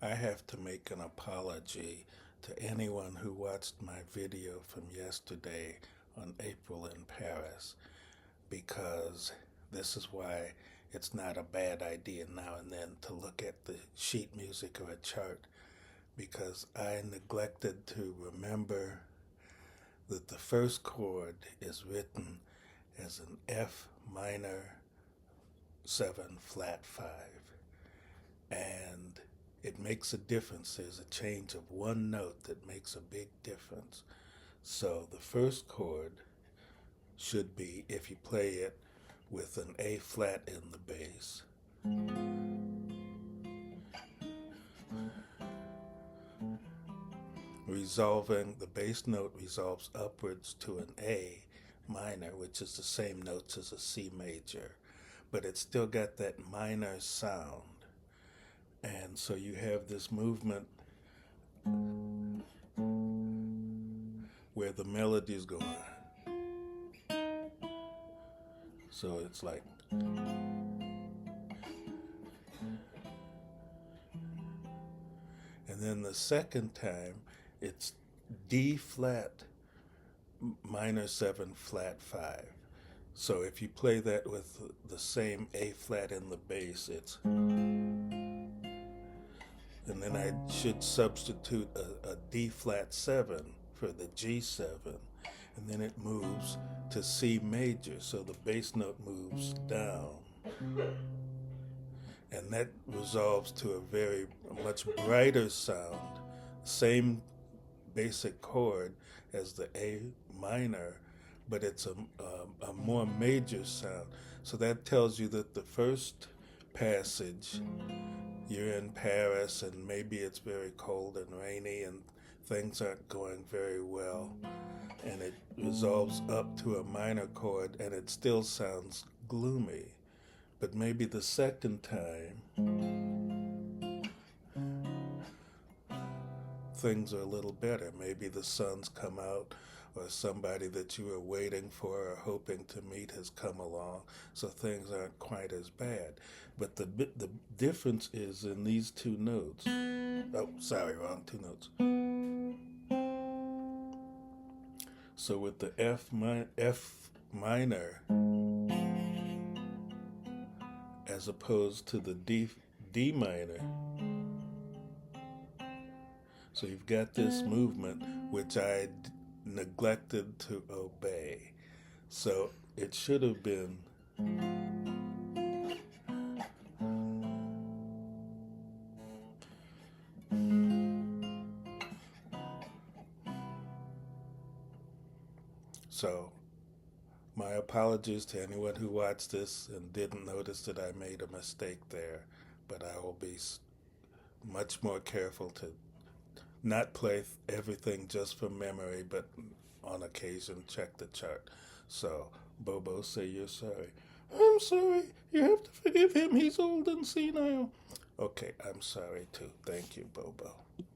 I have to make an apology to anyone who watched my video from yesterday on April in Paris, because this is why it's not a bad idea now and then to look at the sheet music or a chart, because I neglected to remember that the first chord is written as an F minor 7 flat 5, and it makes a difference. There's a change of one note that makes a big difference. So the first chord should be, if you play it with an A flat in the bass, the bass note resolves upwards to an A minor, which is the same notes as a C major, but it's still got that minor sound. And so you have this movement where the melody is going. So it's like, and then the second time it's D flat minor 7 flat 5. So if you play that with the same A flat in the bass, it's, and then I should substitute a D flat 7 for the G7, and then it moves to C major, so the bass note moves down. And that resolves to a much brighter sound, same basic chord as the A minor, but it's a more major sound. So that tells you that the first passage, you're in Paris and maybe it's very cold and rainy and things aren't going very well, and it resolves up to a minor chord and it still sounds gloomy. But maybe the second time things are a little better. Maybe the sun's come out, or somebody that you were waiting for or hoping to meet has come along, so things aren't quite as bad. But the difference is in these two notes. Oh, sorry, wrong two notes. So with the F minor as opposed to the D minor, so you've got this movement which I neglected to obey. So it should have been so my apologies to anyone who watched this and didn't notice that I made a mistake there, but I will be much more careful to not play everything just from memory, but on occasion check the chart. So, Bobo, say you're sorry. I'm sorry. You have to forgive him. He's old and senile. Okay, I'm sorry too. Thank you, Bobo.